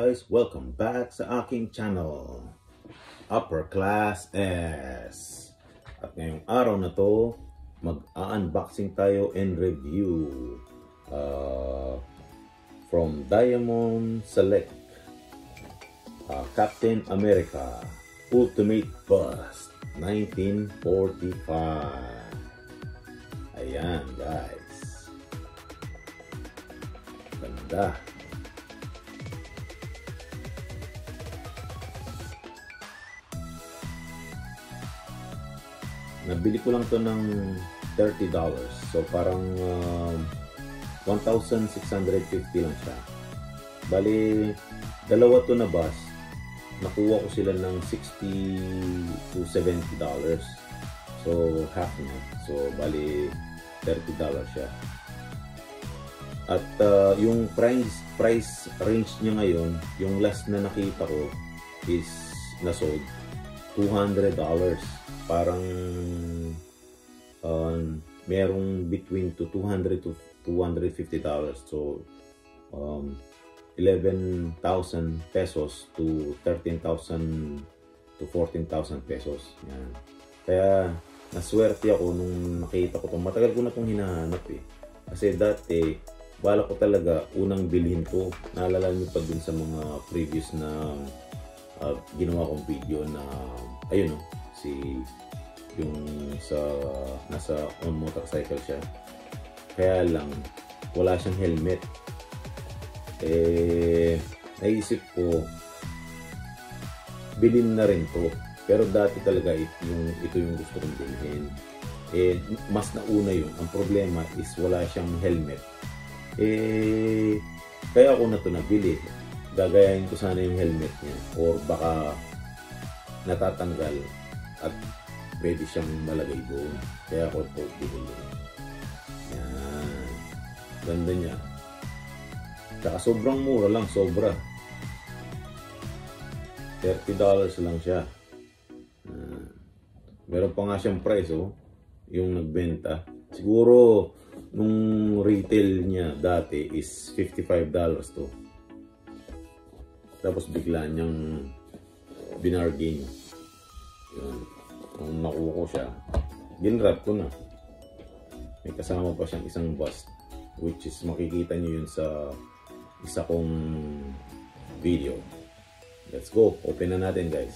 guys, welcome back sa aking channel, Upper Class S. At ngayong araw na to, mag-unboxing tayo and review from Diamond Select, Captain America Ultimate Bust 1945. Ayan guys, ganda. Nabili ko lang to ng $30. So parang 1,650 lang siya. Bali, dalawa to na bus. Nakuha ko sila ng $60 to $70. So half na. So bali, $30 siya. At yung price range niya ngayon, yung last na nakita ko is nasold $200. Parang merong between to $200 to $250. So 11,000 pesos to 13,000 to 14,000 pesos. Yan. Kaya naswerte ako nung nakita ko 'to. Matagal ko na 'tong hinahanap eh. Kasi dati bala ko talaga unang bilhin to. Naalala niyo pa dun sa mga previous na ginawa kong video na ayun oh, si yung sa nasa on motorcycle siya, kaya lang wala siyang helmet. Naisip ko bilhin na rin to, pero dati talaga ito yung gusto kong bilhin. Mas nauna yun. Ang problema is wala siyang helmet. Kaya ako na to nabili. Gagayahin ko sana yung helmet niya, or baka natatanggal at pwede siyang malagay doon. Kaya ako ito binili. Yan. Ganda niya. Tsaka sobrang mura lang. Sobra. $30 lang siya. Meron pa nga siyang price oh. Yung nagbenta. Siguro nung retail niya dati is $55 to. Tapos bigla niyang binargain. Yun. Nung nakuha ko siya, ginrap ko na. May kasama pa siyang isang bust, which is makikita niyo yun sa isa kong video. Let's go, open na natin guys.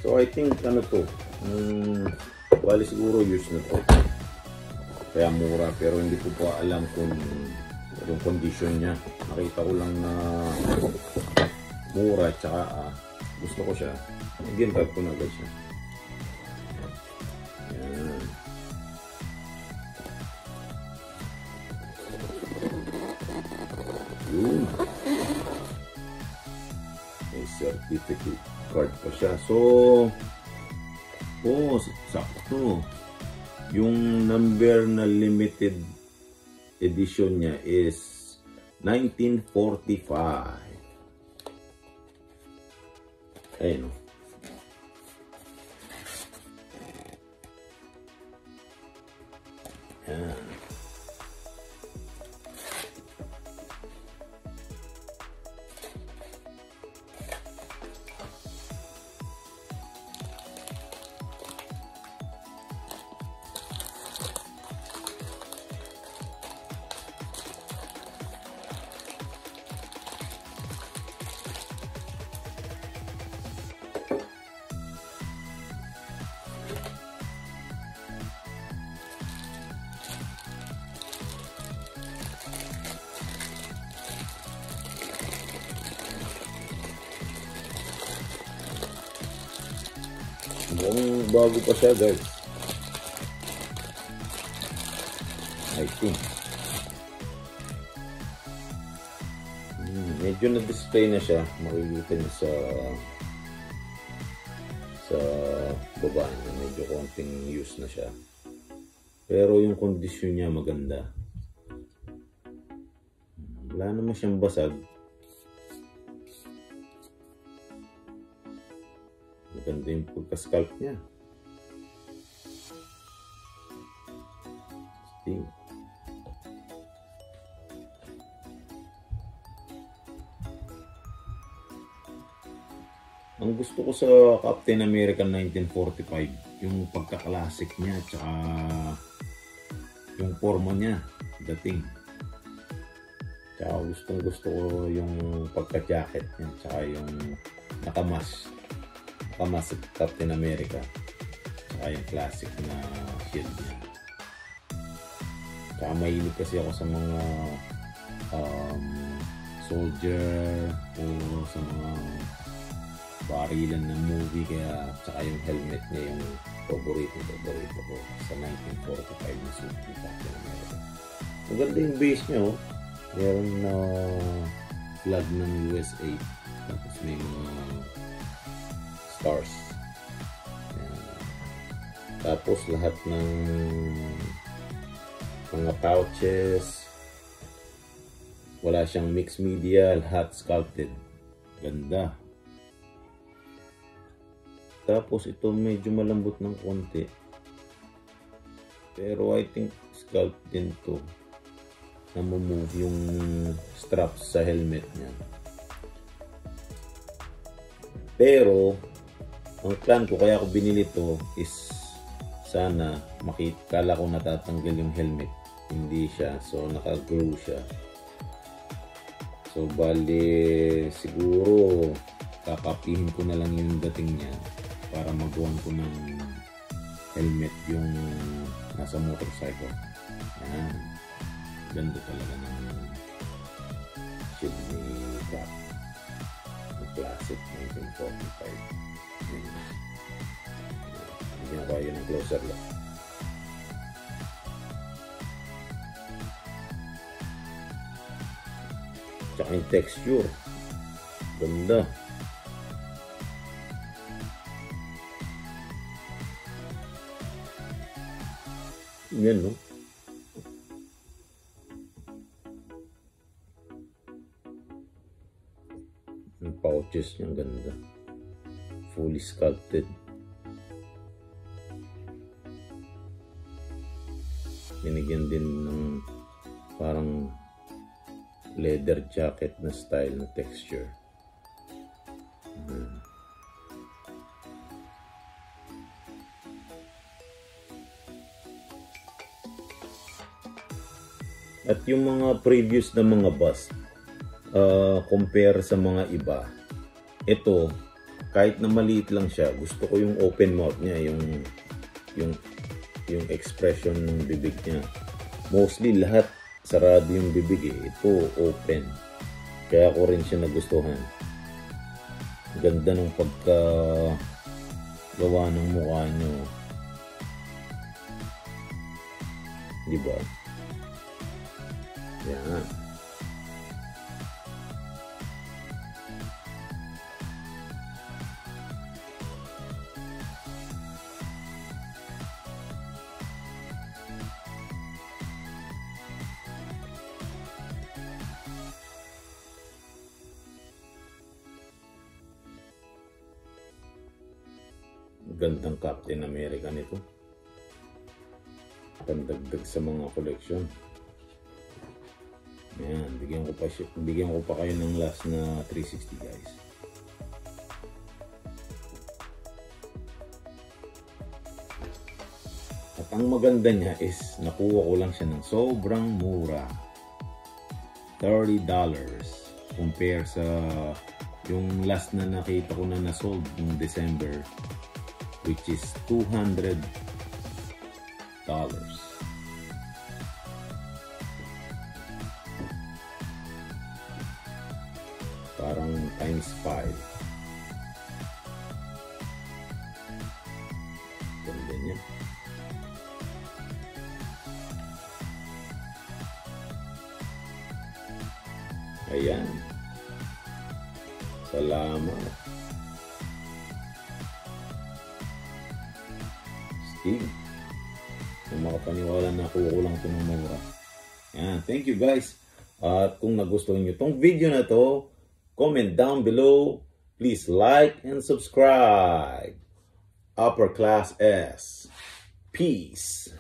So I think ano to, bali siguro used na to, kaya mura, pero hindi ko pa alam kung yung condition niya. Nakita ko lang na mura, tsaka gusto ko siya. Again, tag ko na agad siya. Yan. Yun. May certificate card pa siya. So sakto. Yung number na limited edition niya is 1945. Ayun o. Yan. Mukhang bago pa siya guys, I think. Medyo na-display na siya, makikita niyo sa baba niya, medyo konting use na siya, pero yung kondisyon niya maganda. Wala naman siyang basag. Maganda yung pagka-scalp niya. Sting. Ang gusto ko sa Captain America 1945, yung pagka-classic niya, tsaka yung forma niya, dating. Tsaka gusto ko yung pagka-jacket niya, tsaka yung nakamas sa Captain America, tsaka yung classic na shield niya. Tsaka mahilig kasi ako sa mga soldier o sa mga barilan ng movie, kaya tsaka yung helmet niya yung paborito ko sa 1945 na suit ni Captain America. Maganda yung base niya, oh. Meron na flag ng USA, tapos may mga stars. Ayan. Tapos lahat ng mga pouches, wala siyang mixed media, lahat sculpted. Ganda. Tapos ito medyo malambot ng konti, pero I think sculpt din to, na move yung straps sa helmet niya. Pero ang plan ko kaya ako binili to is sana kala ko natatanggal yung helmet, hindi siya, so naka-glue siya. So bali siguro kakapihin ko na lang yung dating niya para magawan ko ng helmet yung nasa motorcycle. Yan. Ganda talaga ng shield ni Cap. Yung classic 1945. Bigyan ko kayo ng closer look. Tsaka yung texture. Ganda. Yan, no? Yung pouches niya, ganda. Fully sculpted. Binigyan din ng parang leather jacket na style na texture. At yung mga previous na mga bust, compare sa mga iba, ito, kahit na maliit lang siya, gusto ko yung open mouth niya, yung expression ng bibig niya. Mostly lahat sarado yung bibig eh. Ito open. Kaya ko rin siya nagustuhan. Ganda ng pagkagawa ng mukha niyo. Diba? Yan. Gandang Captain America nito. Pandagdag sa mga koleksyon. Ayan, bigyan ko pa kayo ng last na 360 guys. At ang maganda niya is nakuha ko lang siya ng sobrang mura. $30 compare sa yung last na nakita ko na nasold noong December, which is $200. Parang times 5. Ganda niya. Ayan. Salamat. Steve. Kung makapaniwala na kuha ko lang ito ng mura. Ayan. Thank you guys. At kung nagustuhan nyo itong video na to, comment down below Please like and subscribe. Upper Class S. Peace.